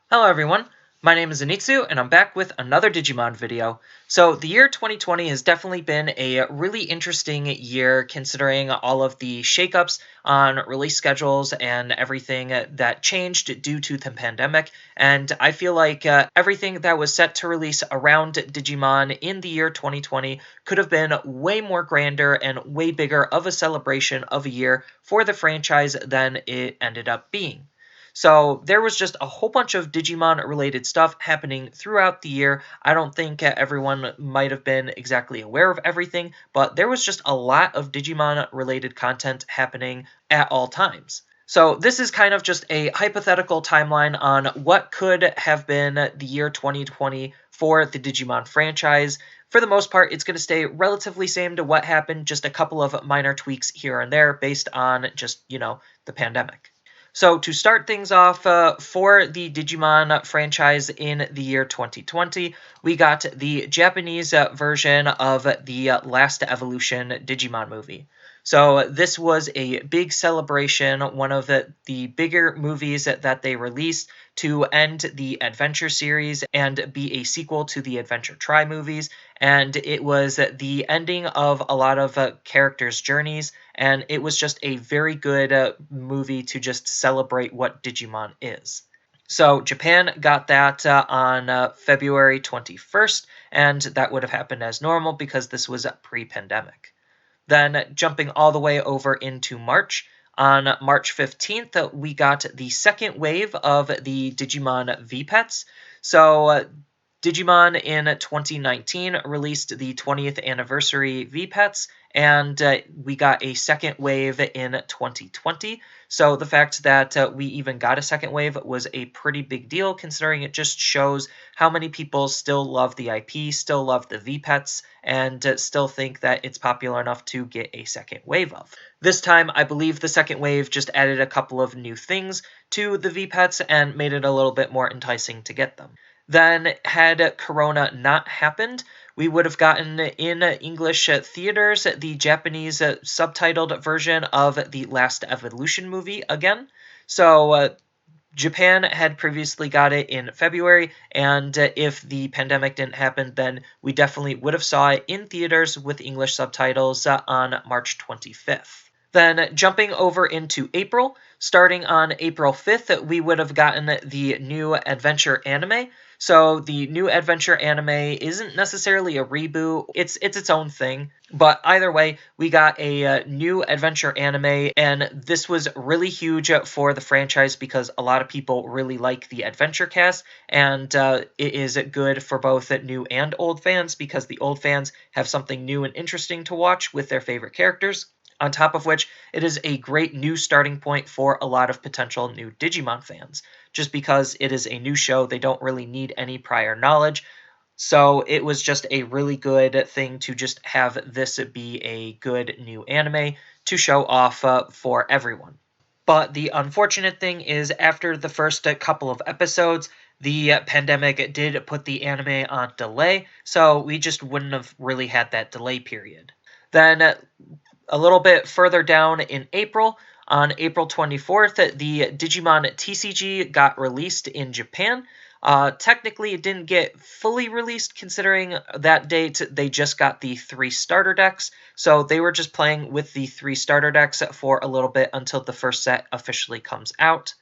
Hello everyone, my name is Anitsu and I'm back with another Digimon video. So the year 2020 has definitely been a really interesting year considering all of the shakeups on release schedules and everything that changed due to the pandemic, and I feel like everything that was set to release around Digimon in the year 2020 could have been way more grander and way bigger of a celebration of a year for the franchise than it ended up being. So there was just a whole bunch of Digimon related stuff happening throughout the year. I don't think everyone might have been exactly aware of everything, but there was just a lot of Digimon related content happening at all times. So this is kind of just a hypothetical timeline on what could have been the year 2020 for the Digimon franchise. For the most part, it's going to stay relatively same to what happened, just a couple of minor tweaks here and there based on just, the pandemic. So to start things off, for the Digimon franchise in the year 2020, we got the Japanese version of the Last Evolution Digimon movie. So this was a big celebration, one of the bigger movies that they released to end the Adventure series and be a sequel to the Adventure Try movies. And it was the ending of a lot of characters' journeys, and it was just a very good movie to just celebrate what Digimon is. So Japan got that on February 21st, and that would have happened as normal because this was pre-pandemic. Then jumping all the way over into March, on March 15th, we got the second wave of the Digimon V-Pets. So Digimon in 2019 released the 20th anniversary V-Pets, and we got a second wave in 2020. So the fact that we even got a second wave was a pretty big deal, considering it just shows how many people still love the IP, still love the V-Pets, and still think that it's popular enough to get a second wave of. This time, I believe the second wave just added a couple of new things to the V-Pets and made it a little bit more enticing to get them. Then, had Corona not happened, we would have gotten in English theaters the Japanese subtitled version of the Last Evolution movie again. So, Japan had previously got it in February, and if the pandemic didn't happen, then we definitely would have saw it in theaters with English subtitles on March 25th. Then jumping over into April, starting on April 5th, we would have gotten the new adventure anime. So the new adventure anime isn't necessarily a reboot, it's its own thing. But either way, we got a new adventure anime, and this was really huge for the franchise because a lot of people really like the adventure cast, and it is good for both new and old fans because the old fans have something new and interesting to watch with their favorite characters. On top of which, it is a great new starting point for a lot of potential new Digimon fans. Just because it is a new show, they don't really need any prior knowledge. So it was just a really good thing to just have this be a good new anime to show off for everyone. But the unfortunate thing is, after the first couple of episodes, the pandemic did put the anime on delay, so we just wouldn't have really had that delay period. Then a little bit further down in April, on April 24th, the Digimon TCG got released in Japan. Technically, it didn't get fully released considering that date they just got the 3 starter decks, so they were just playing with the 3 starter decks for a little bit until the first set officially comes out.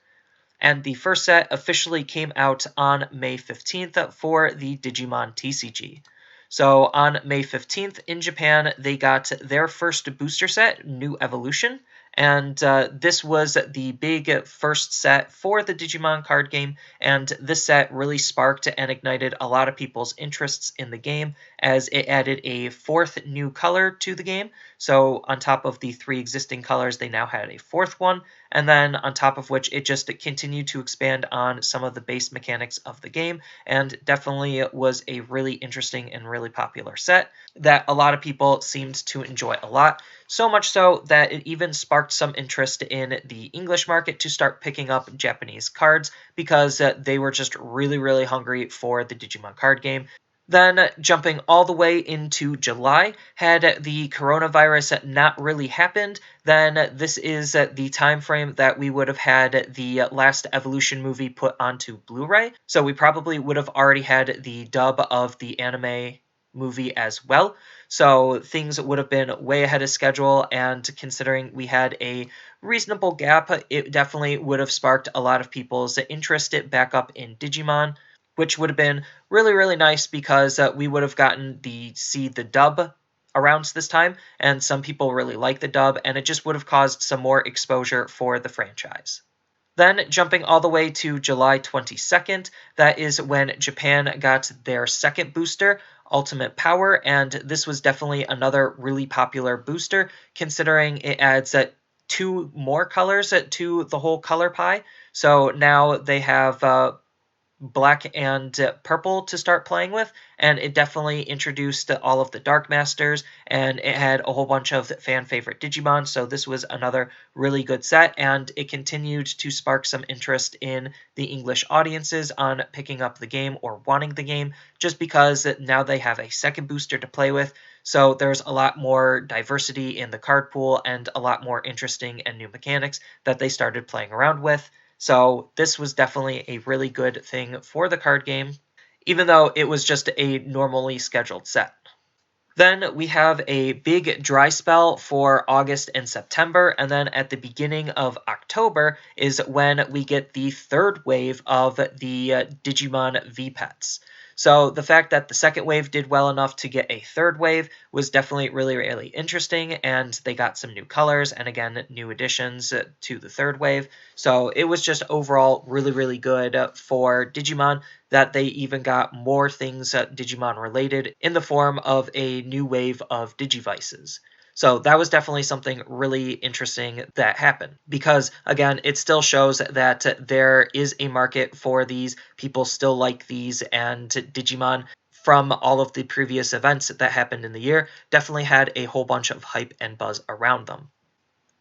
And the first set officially came out on May 15th for the Digimon TCG. So on May 15th in Japan, they got their first booster set, New Evolution, and this was the big first set for the Digimon card game, and this set really sparked and ignited a lot of people's interests in the game as it added a 4th new color to the game. So on top of the 3 existing colors, they now had a 4th one, and then on top of which it just continued to expand on some of the base mechanics of the game, and definitely was a really interesting and really popular set that a lot of people seemed to enjoy a lot. So much so that it even sparked some interest in the English market to start picking up Japanese cards because they were just really, really hungry for the Digimon card game. Then, jumping all the way into July, had the coronavirus not really happened, then this is the time frame that we would have had the last Evolution movie put onto Blu-ray. So we probably would have already had the dub of the anime movie as well. So things would have been way ahead of schedule, and considering we had a reasonable gap, it definitely would have sparked a lot of people's interest back up in Digimon, which would have been really, really nice because we would have gotten see the dub around this time, and some people really like the dub, and it just would have caused some more exposure for the franchise. Then, jumping all the way to July 22nd, that is when Japan got their second booster, Ultimate Power, and this was definitely another really popular booster, considering it adds 2 more colors to the whole color pie. So now they have black and purple to start playing with, and it definitely introduced all of the Dark Masters, and it had a whole bunch of fan favorite Digimon, so this was another really good set, and it continued to spark some interest in the English audiences on picking up the game or wanting the game, just because now they have a second booster to play with, so there's a lot more diversity in the card pool and a lot more interesting and new mechanics that they started playing around with. So this was definitely a really good thing for the card game, even though it was just a normally scheduled set. Then we have a big dry spell for August and September, and then at the beginning of October is when we get the third wave of the Digimon V-Pets. So the fact that the second wave did well enough to get a third wave was definitely really, really interesting, and they got some new colors and again, new additions to the third wave. So it was just overall really, really good for Digimon that they even got more things Digimon related in the form of a new wave of Digivices. So that was definitely something really interesting that happened because, again, it still shows that there is a market for these. People still like these, and Digimon, from all of the previous events that happened in the year, definitely had a whole bunch of hype and buzz around them.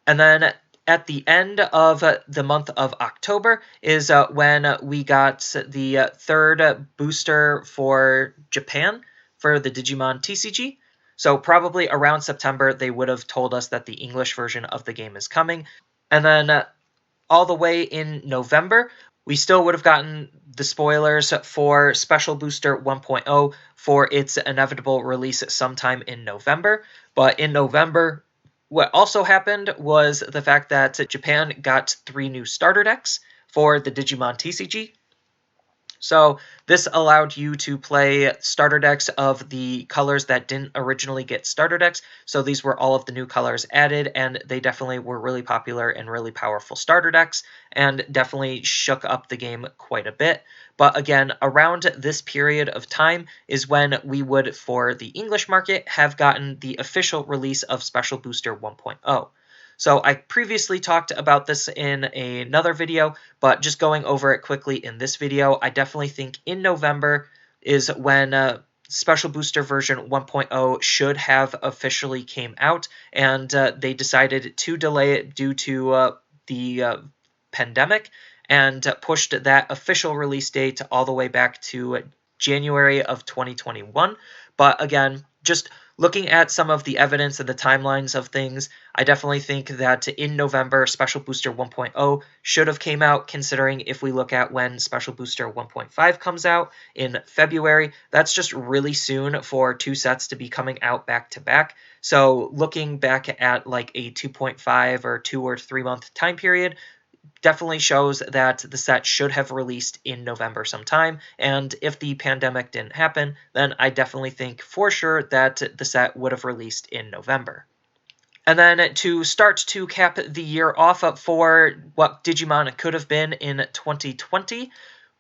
And then at the end of the month of October is when we got the third booster for Japan for the Digimon TCG. So probably around September, they would have told us that the English version of the game is coming. And then all the way in November, we still would have gotten the spoilers for Special Booster 1.0 for its inevitable release sometime in November. But in November, what also happened was the fact that Japan got 3 new starter decks for the Digimon TCG. So this allowed you to play starter decks of the colors that didn't originally get starter decks. So these were all of the new colors added, and they definitely were really popular and really powerful starter decks, and definitely shook up the game quite a bit. But again, around this period of time is when we would, for the English market, have gotten the official release of Special Booster 1.0. So I previously talked about this in another video, but just going over it quickly in this video, I definitely think in November is when Special Booster version 1.0 should have officially came out, and they decided to delay it due to the pandemic and pushed that official release date all the way back to January of 2021. But again, just looking at some of the evidence and the timelines of things, I definitely think that in November, Special Booster 1.0 should have came out, considering if we look at when Special Booster 1.5 comes out in February, that's just really soon for 2 sets to be coming out back to back. So looking back at like a 2.5 or 2 or 3 month time period, definitely shows that the set should have released in November sometime, and if the pandemic didn't happen, then I definitely think for sure that the set would have released in November. And then to start to cap the year off for what Digimon could have been in 2020,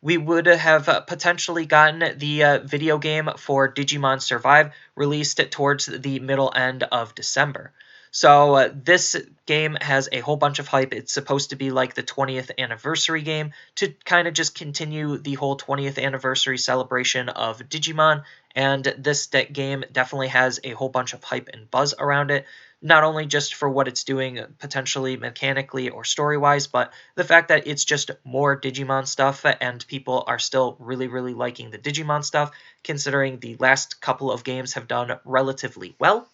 we would have potentially gotten the video game for Digimon Survive released towards the middle end of December. So this game has a whole bunch of hype. It's supposed to be like the 20th anniversary game to kind of just continue the whole 20th anniversary celebration of Digimon, and this game definitely has a whole bunch of hype and buzz around it. not only just for what it's doing potentially mechanically or story-wise, but the fact that it's just more Digimon stuff and people are still really, really liking the Digimon stuff, considering the last couple of games have done relatively well.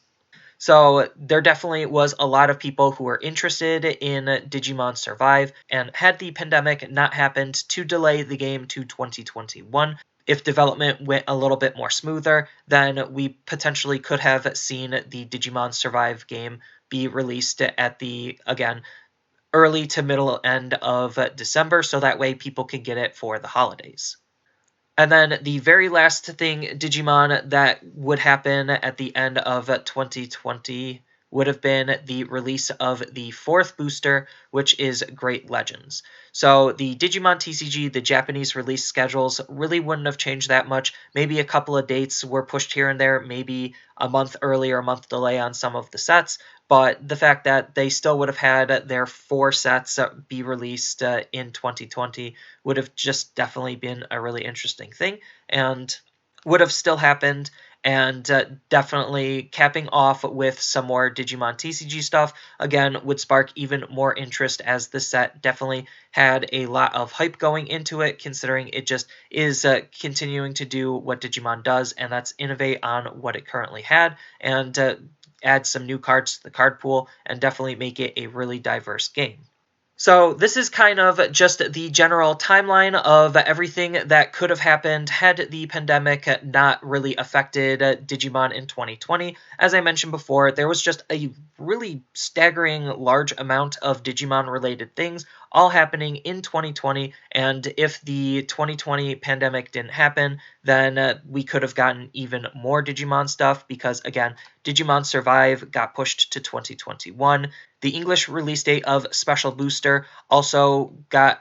So there definitely was a lot of people who were interested in Digimon Survive, and had the pandemic not happened to delay the game to 2021, if development went a little bit more smoother, then we potentially could have seen the Digimon Survive game be released at the, again, early to middle end of December, so that way people can get it for the holidays. And then the very last thing Digimon that would happen at the end of 2020 would have been the release of the fourth booster, which is Great Legends. So the Digimon TCG, the Japanese release schedules really wouldn't have changed that much. Maybe a couple of dates were pushed here and there, maybe a month early or a month delay on some of the sets, but the fact that they still would have had their 4 sets be released in 2020 would have just definitely been a really interesting thing, and would have still happened. And definitely capping off with some more Digimon TCG stuff, again, would spark even more interest, as the set definitely had a lot of hype going into it, considering it just is continuing to do what Digimon does, and that's innovate on what it currently had, and add some new cards to the card pool, and definitely make it a really diverse game. So this is kind of just the general timeline of everything that could have happened had the pandemic not really affected Digimon in 2020. As I mentioned before, there was just a really staggering large amount of Digimon-related things all happening in 2020, and if the 2020 pandemic didn't happen, then we could have gotten even more Digimon stuff, because, again, Digimon Survive got pushed to 2021. The English release date of Special Booster also got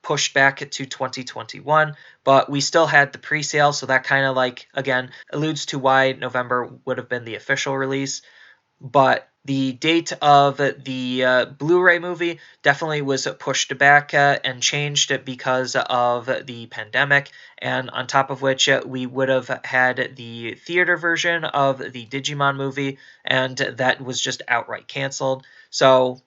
pushed back to 2021, but we still had the pre-sale, so that kind of, like, again, alludes to why November would have been the official release. But the date of the Blu-ray movie definitely was pushed back and changed because of the pandemic, and on top of which we would have had the theater version of the Digimon movie, and that was just outright canceled. So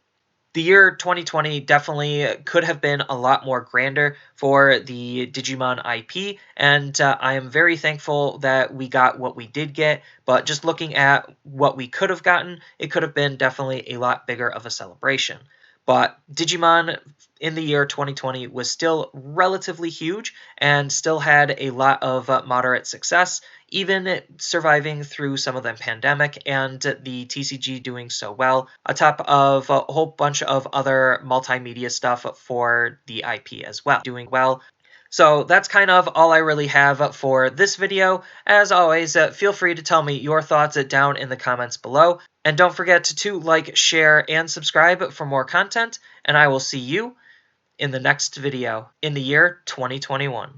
the year 2020 definitely could have been a lot more grander for the Digimon IP, and I am very thankful that we got what we did get, but just looking at what we could have gotten, it could have been definitely a lot bigger of a celebration. But Digimon in the year 2020 was still relatively huge and still had a lot of moderate success, even surviving through some of the pandemic and the TCG doing so well, on top of a whole bunch of other multimedia stuff for the IP as well, doing well. So that's kind of all I really have for this video. As always, feel free to tell me your thoughts down in the comments below. And don't forget to like, share, and subscribe for more content. And I will see you in the next video in the year 2021.